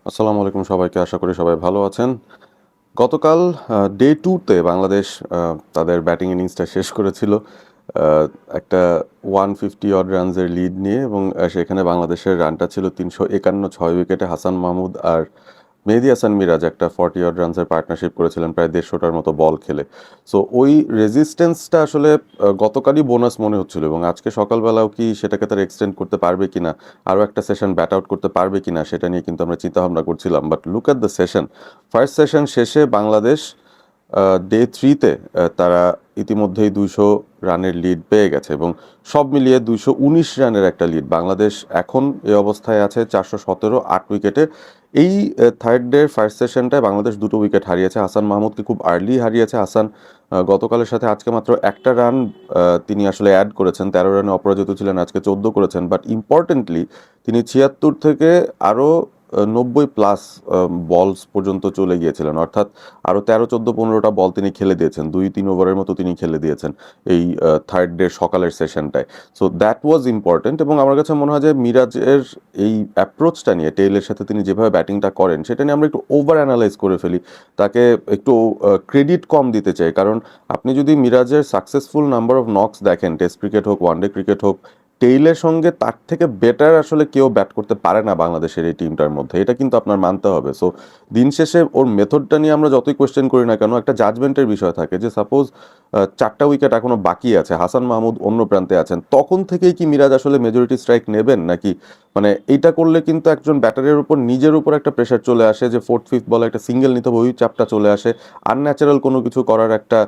আসসালামু আলাইকুম সবাইকে। আশা করি সবাই ভালো আছেন। গতকাল ডে 2 তে বাংলাদেশ তাদের ব্যাটিং ইনিংসটা শেষ করেছিল আ একটা 150 অড রানসের লিড নিয়ে এবং সেখানে বাংলাদেশের রানটা ছিল ৩৫১, ৬ উইকেটে হাসান মাহমুদ আর মেহেদী হাসান মিরাজ একটা 40 অড রানসের পার্টনারশিপ করেছিলেন প্রায় ১৫০টার মতো বল খেলে। সো ওই রেজিস্ট্যান্সটা আসলে গতকালই বোনাস মনে হচ্ছিল এবং আজকে সকালবেলাও কি সেটাকে তারা এক্সটেন্ড করতে পারবে কিনা, আরও একটা সেশন ব্যাট আউট করতে পারবে কিনা সেটা নিয়ে কিন্তু আমরা চিন্তাভাবনা করছিলাম। But look at the session, first session শেষে বাংলাদেশ ডে 3 তে তারা ইতিমধ্যেই ২০০ রানের লিড পেয়ে গেছে এবং সব মিলিয়ে ২১৯ রানের একটা লিড। বাংলাদেশ এখন এই অবস্থায় আছে ৪১৭, ৮ উইকেটে। এই থার্ড ডের ফার্স্ট সেশনটায় বাংলাদেশ ২টো উইকেট হারিয়েছে। হাসান মাহমুদকে খুব আর্লি হারিয়েছে হাসান। গতকালের সাথে আজকে মাত্র একটা রান তিনি আসলে অ্যাড করেছেন। ১৩ রানে অপরাজিত ছিলেন, আজকে ১৪ করেছেন। বাট ইম্পর্টেন্টলি তিনি ৭৬ থেকে আরও ৯০ প্লাস বলস পর্যন্ত চলে গিয়েছিলেন। অর্থাৎ আরও ১৩, ১৪, ১৫টা বল তিনি খেলে দিয়েছেন। ২-৩ ওভারের মতো তিনি খেলে দিয়েছেন এই থার্ড ডের সকালের সেশনটায়। সো দ্যাট ওয়াজ ইম্পর্ট্যান্ট এবং আমার কাছে মনে হয় যে মিরাজের এই অ্যাপ্রোচটা নিয়ে টেইলের সাথে তিনি যেভাবে ব্যাটিংটা করেন সেটা নিয়ে আমরা একটু ওভার অ্যানালাইজ করে ফেলি। তাকে একটু ক্রেডিট কম দিতে চাই। কারণ আপনি যদি মিরাজের সাকসেসফুল নাম্বার অফ নকস দেখেন, টেস্ট ক্রিকেট হোক, ওয়ানডে ক্রিকেট হোক, টেইলের সঙ্গে তার থেকে বেটার আসলে কেউ ব্যাট করতে পারে না বাংলাদেশের এই টিমটার মধ্যে। এটা কিন্তু আপনার মানতে হবে। সো দিন শেষে ওর মেথডটা নিয়ে আমরা যতই কোয়েশ্চেন করি না কেন, একটা জাজমেন্টের বিষয় থাকে যে সাপোজ ৪টা উইকেট এখনো বাকি আছে, হাসান মাহমুদ অন্য প্রান্তে আছেন, তখন থেকেই কি মিরাজ আসলে মেজরিটি স্ট্রাইক নেবেন নাকি? মানে এইটা করলে কিন্তু একজন ব্যাটারের উপর নিজের উপর একটা প্রেশার চলে আসে যে ফোর্থ ফিফথ বলে একটা সিঙ্গেল নিতে হবে, ওই চাপটা চলে আসে, আনন্যাচারাল কোনো কিছু করার একটা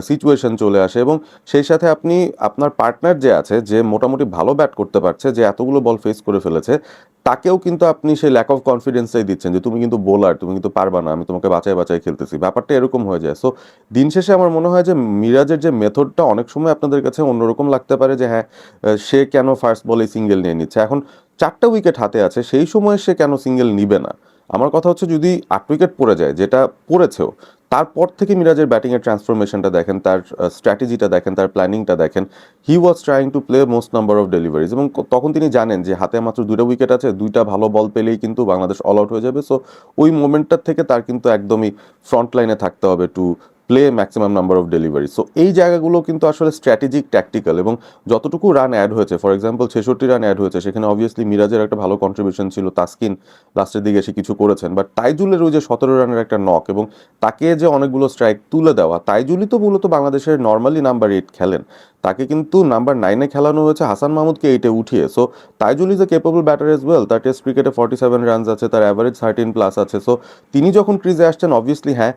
সিচুয়েশন চলে আসে এবং সেই সাথে আপনি আপনার পার্টনার যে আছে, যে মোটামুটি ভালো ব্যাট করতে পারছে, যে এতগুলো বল ফেস করে ফেলেছে, তাকেও কিন্তু আপনি সেই ল্যাক অফ কনফিডেন্সটাই দিচ্ছেন যে তুমি কিন্তু বোলার, তুমি কিন্তু পারবা না, আমি তোমাকে বাঁচায় বাঁচায় খেলতেছি। ব্যাপারটা এরকম হয়ে যায়। সো দিন শেষে আমার মনে হয় যে মিরাজের যে মেথডটা অনেক সময় আপনাদের কাছে অন্যরকম লাগতে পারে যে হ্যাঁ, সে কেন ফার্স্ট বলে সিঙ্গেল নিয়ে নিচ্ছে। এখন 4টা উইকেট হাতে আছে, সেই সময় সে কেন সিঙ্গেল নিবে না? আমার কথা হচ্ছে যদি ৮ উইকেট পড়ে যায়, যেটা পড়েছেও, তারপর থেকে মিরাজের ব্যাটিংয়ের ট্রান্সফরমেশনটা দেখেন, তার স্ট্র্যাটেজিটা দেখেন, তার প্ল্যানিংটা দেখেন। He was trying to play most number of deliveries এবং তখন তিনি জানেন যে হাতে মাত্র ২টা উইকেট আছে, ২টা ভালো বল পেলেই কিন্তু বাংলাদেশ অল আউট হয়ে যাবে। সো ওই মোমেন্টটার থেকে তার কিন্তু একদমই ফ্রন্ট লাইনে থাকতে হবে to play maximum number of delivery. So এই জায়গাগুলো কিন্তু আসলে স্ট্র্যাটেজিক, ট্যাকটিক্যাল এবং যতটুকু রান অ্যাড হয়েছে, ফর এক্সাম্পল ৬৬ রান অ্যাড হয়েছে, সেখানে অবভিয়াসলি মিরাজের একটা ভালো কন্ট্রিবিউশন ছিল, তাসকিন লাস্টের দিকে এসে কিছু করেছেন, বাট তাইজুলের ওই যে ১৭ রানের একটা নক এবং তাকে যে অনেকগুলো স্ট্রাইক তুলে দেওয়া, তাইজুলই তো মূলত বাংলাদেশের নর্মালি নাম্বার 8 খেলেন, তাকে কিন্তু নাম্বার 9-এ খেলানো হয়েছে, হাসান মাহমুদকে 8-এ উঠিয়ে। So Taijul is a capable batter as well. তার টেস্ট ক্রিকেটে 47 রানস আছে, তার অ্যাভারেজ 13 প্লাস আছে। সো তিনি যখন ক্রিজে আসছেন, অবভিয়াসলি হ্যাঁ,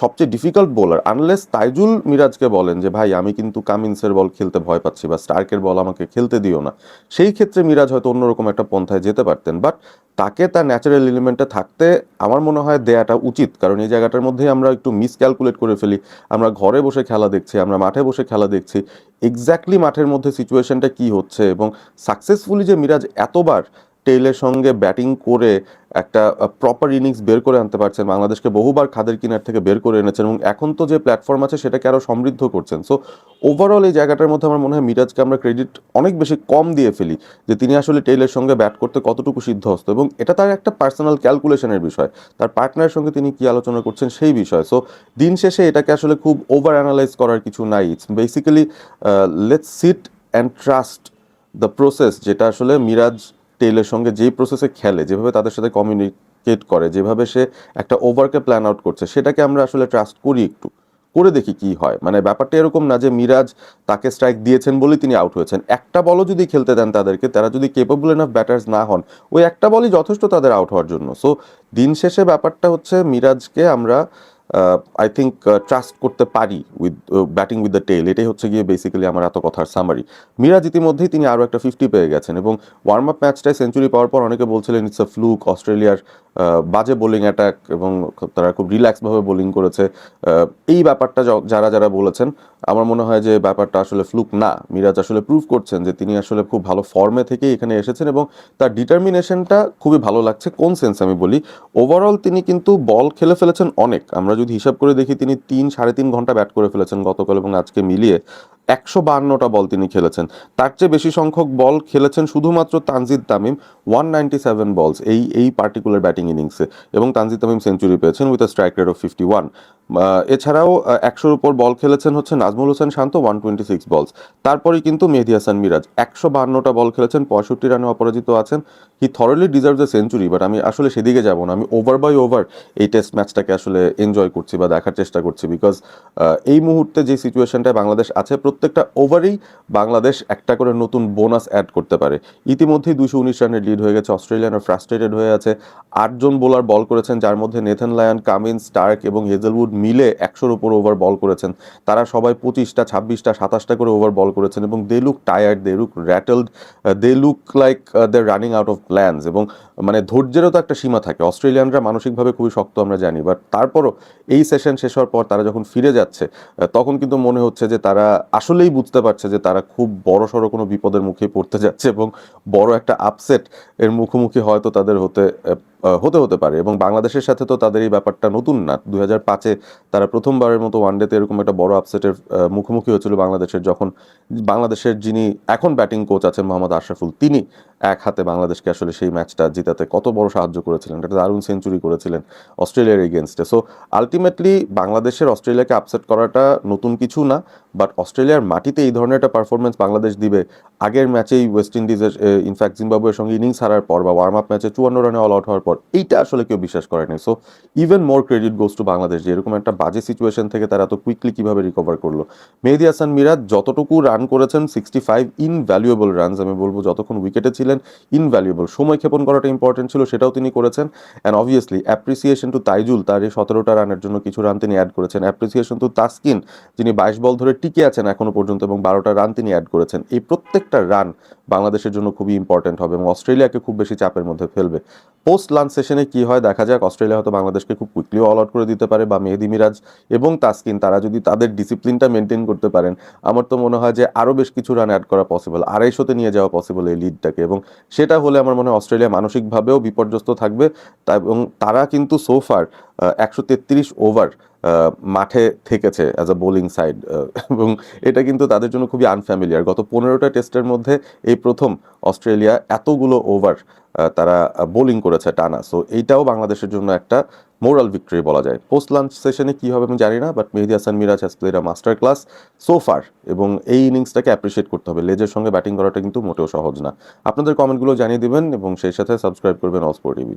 সবচেয়ে ডিফিকাল্ট বোলার, আনলেস তাইজুল মিরাজকে বলেন যে ভাই আমি কিন্তু কামিন্সের বল খেলতে ভয় পাচ্ছি বা স্টার্কের বল আমাকে খেলতে দিও না, সেই ক্ষেত্রে মিরাজ হয়তো অন্যরকম একটা পন্থায় যেতে পারতেন। বাট তাকে তার ন্যাচারাল এলিমেন্টে থাকতে আমার মনে হয় দেয়াটা উচিত, কারণ এই জায়গাটার মধ্যেই আমরা একটু মিস ক্যালকুলেট করে ফেলি। আমরা ঘরে বসে খেলা দেখছি, আমরা মাঠে বসে খেলা দেখছি, এক্স্যাক্টলি মাঠের মধ্যে সিচুয়েশনটা কি হচ্ছে এবং সাকসেসফুলি যে মিরাজ এতবার টেইলের সঙ্গে ব্যাটিং করে একটা প্রপার ইনিংস বের করে আনতে পারছেন, বাংলাদেশকে বহুবার খাদের কিনার থেকে বের করে এনেছেন এবং এখন তো যে প্ল্যাটফর্ম আছে সেটাকে আরও সমৃদ্ধ করছেন। সো ওভারঅল এই জায়গাটার মধ্যে আমার মনে হয় মিরাজকে আমরা ক্রেডিট অনেক বেশি কম দিয়ে ফেলি যে তিনি আসলে টেইলের সঙ্গে ব্যাট করতে কতটুকু সিদ্ধহস্ত এবং এটা তার একটা পার্সোনাল ক্যালকুলেশনের বিষয়, তার পার্টনারের সঙ্গে তিনি কি আলোচনা করছেন সেই বিষয়। সো দিন শেষে এটাকে আসলে খুব ওভার অ্যানালাইজ করার কিছু নাই। It's basically let's sit and trust the process, যেটা আসলে মিরাজ টেইলের সঙ্গে যেই প্রসেসে খেলে, যেভাবে তাদের সাথে কমিউনিকেট করে, যেভাবে সে একটা ওভারকে প্ল্যান আউট করছে, সেটাকে আমরা আসলে ট্রাস্ট করি, একটু করে দেখি কি হয়। মানে ব্যাপারটা এরকম না যে মিরাজ তাকে স্ট্রাইক দিয়েছেন বলেই তিনি আউট হয়েছেন। একটা বলও যদি খেলতে দেন তাদেরকে, তারা যদি কেপেবল এনাফ ব্যাটার্স না হন, ওই একটা বলই যথেষ্ট তাদের আউট হওয়ার জন্য। সো দিন শেষে ব্যাপারটা হচ্ছে মিরাজকে আমরা আই থিঙ্ক ট্রাস্ট করতে পারি উইথ ব্যাটিং উইথ দ্য টেল। এটাই হচ্ছে গিয়ে বেসিক্যালি আমার এত কথার সামারি। মিরাজ ইতিমধ্যেই তিনি আরও একটা 50 পেয়ে গেছেন এবং ওয়ার্ম আপ ম্যাচটায় সেঞ্চুরি পাওয়ার পর অনেকে বলছিলেন ইটস আ ফ্লুক, অস্ট্রেলিয়ার বাজে বোলিং অ্যাটাক এবং তারা খুব রিল্যাক্সভাবে বোলিং করেছে। এই ব্যাপারটা যারা যারা বলেছেন, আমার মনে হয় যে ব্যাপারটা আসলে ফ্লুক না। মিরাজ আসলে প্রুভ করছেন যে তিনি আসলে খুব ভালো ফর্মে থেকেই এখানে এসেছেন এবং তার ডিটারমিনেশনটা খুবই ভালো লাগছে। কোন সেন্স আমি বলি, ওভারঅল তিনি কিন্তু বল খেলে ফেলেছেন অনেক। আমরা যদি হিসাব করে দেখি, তিনি 3 সাড়ে 3 ঘন্টা ব্যাট করে ফেলেছেন গতকাল এবং আজকে মিলিয়ে। 152টা বল তিনি খেলেছেন। তার চেয়ে বেশি সংখ্যক বল খেলেছেন শুধুমাত্র তানজিদ তামিম, 197 বলস এই পার্টিকুলার ব্যাটিং ইনিংসে, এবং তানজিদ তামিম সেঞ্চুরি পেয়েছেন with a strike rate of 51। এছাড়াও 100-র উপর বল খেলেছেন হচ্ছে নাজমুল হোসেন শান্ত, 126 বলস। তারপরেই কিন্তু মেহেদী হাসান মিরাজ 152টা বল খেলেছেন, 65 রানে অপরাজিত আছেন। He thoroughly deserves a century, but আমি আসলে সেদিকে যাব না। আমি ওভার বাই ওভার এই টেস্ট ম্যাচটাকে আসলে এনজয় করছি বা দেখার চেষ্টা করছি, বিকজ এই মুহূর্তে যে সিচুয়েশনটায় বাংলাদেশ আছে, প্রত্যেকটা ওভারেই বাংলাদেশ একটা করে নতুন বোনাস অ্যাড করতে পারে। ইতিমধ্যেই 219 রানের লিড হয়ে গেছে, অস্ট্রেলিয়ানরা ফ্রাস্ট্রেটেড হয়ে আছে। 8জন বোলার বল করেছেন, যার মধ্যে নেথান লায়ন, কামিন্স, স্টার্ক এবং হেজেলউড মিলে 100-র উপর ওভার বল করেছেন। তারা সবাই 25টা, 26টা, 27টা করে ওভার বল করেছেন, এবং they look tired, they look rattled, they look like they running out of plans. এবং মানে ধৈর্যেরও তো একটা সীমা থাকে। অস্ট্রেলিয়ানরা মানসিকভাবে খুবই শক্ত, আমরা জানি, বাট তারপরও এই সেশন শেষ হওয়ার পর তারা যখন ফিরে যাচ্ছে, তখন কিন্তু মনে হচ্ছে যে তারা আসলেই বুঝতে পারছে যে তারা খুব বড় সড়ো কোনো বিপদের মুখে পড়তে যাচ্ছে, এবং বড় একটা আপসেট এর মুখোমুখি হয়তো তাদের হতে পারে। এবং বাংলাদেশের সাথে তো তাদের এই ব্যাপারটা নতুন না। 2005-এ তারা প্রথমবারের মতো ওয়ানডেতে এরকম একটা বড় আপসেটের মুখোমুখি হয়েছিল বাংলাদেশের, যখন বাংলাদেশের যিনি এখন ব্যাটিং কোচ আছেন মোহাম্মদ আশরাফুল, তিনি এক হাতে বাংলাদেশকে আসলে সেই ম্যাচটা জিতাতে কত বড় সাহায্য করেছিলেন, একটা দারুণ সেঞ্চুরি করেছিলেন অস্ট্রেলিয়ার এগেনস্টে। সো আলটিমেটলি বাংলাদেশের অস্ট্রেলিয়াকে আপসেট করাটা নতুন কিছু না, বাট অস্ট্রেলিয়ার মাটিতে এই ধরনের একটা পারফরমেন্স বাংলাদেশ দিবে, আগের ম্যাচেই ওয়েস্ট ইন্ডিজের ইনফ্যাক্ট জিম্বাবুয়ের সঙ্গে ইনিংস হারার পর বা ওয়ার্ম আপ ম্যাচে 54 রানে অল আউট হওয়ার পর, এইটা আসলে কেউ বিশ্বাস করেনি। So even more credit goes to Bangladesh, যে এরকম একটা বাজে সিচুয়েশন থেকে তারা এত কুইকলি কিভাবে রিকভার করলো। মেহেদী হাসান মিরাজ যতটুকু রান করেছেন, 65 ইনভ্যালুয়েবল রানস, আমি বলবো যতক্ষণ উইকেটে ছিলেন ইনভ্যালুয়েবল। সময় ক্ষেপণ করাটা ইম্পর্টেন্ট ছিল, সেটাও তিনি করেছেন। And obviously appreciation to Taijul, তার এই 17টা রানের জন্য কিছু রান তিনি অ্যাড করেছেন। অ্যাপ্রিসিয়েশন টু তাসকিন, যিনি 22 বল ধরে টিকে আছেন এখনো পর্যন্ত এবং 12টা রান তিনি অ্যাড করেছেন। এই প্রত্যেকটা রান বাংলাদেশের জন্য খুবই ইম্পর্টেন্ট হবে এবং অস্ট্রেলিয়াকে খুব বেশি চাপের মধ্যে ফেলবে। পোস্ট লাঞ্চ সেশনে কি হয় দেখা যাক। অস্ট্রেলিয়া হয়তো বাংলাদেশকে খুব কুইকলি অল আউট করে দিতে পারে, বা মেহেদী মিরাজ এবং তাসকিন তারা যদি তাদের ডিসিপ্লিনটা মেনটেন করতে পারেন, আমার তো মনে হয় যে আরও বেশ কিছু রান অ্যাড করা পসিবল, 250-তে নিয়ে যাওয়া পসিবল এই লিডটাকে। এবং সেটা হলে আমার মনে হয় অস্ট্রেলিয়া মানসিকভাবেও বিপর্যস্ত থাকবে। এবং তারা কিন্তু সোফার 133 ওভার মাঠে থেকেছে অ্যাজ আ বোলিং সাইড, এবং এটা কিন্তু তাদের জন্য খুবই আনফ্যামিলিয়ার। গত 15টা টেস্টের মধ্যে এই প্রথম অস্ট্রেলিয়া এতগুলো ওভার তারা বোলিং করেছে টানা। সো এইটাও বাংলাদেশের জন্য একটা মোরাল ভিক্টরি বলা যায়। পোস্ট লাঞ্চ সেশনে কী হবে আমি জানি না, but Mehedi Hasan Miraz has played a master class so far, এবং এই ইনিংসটাকে অ্যাপ্রিসিয়েট করতে হবে। লেজের সঙ্গে ব্যাটিং করাটা কিন্তু মোটেও সহজ না। আপনাদের কমেন্টগুলো জানিয়ে দিবেন এবং সেই সাথে সাবস্ক্রাইব করবেন অল স্পোর্ট টিভি।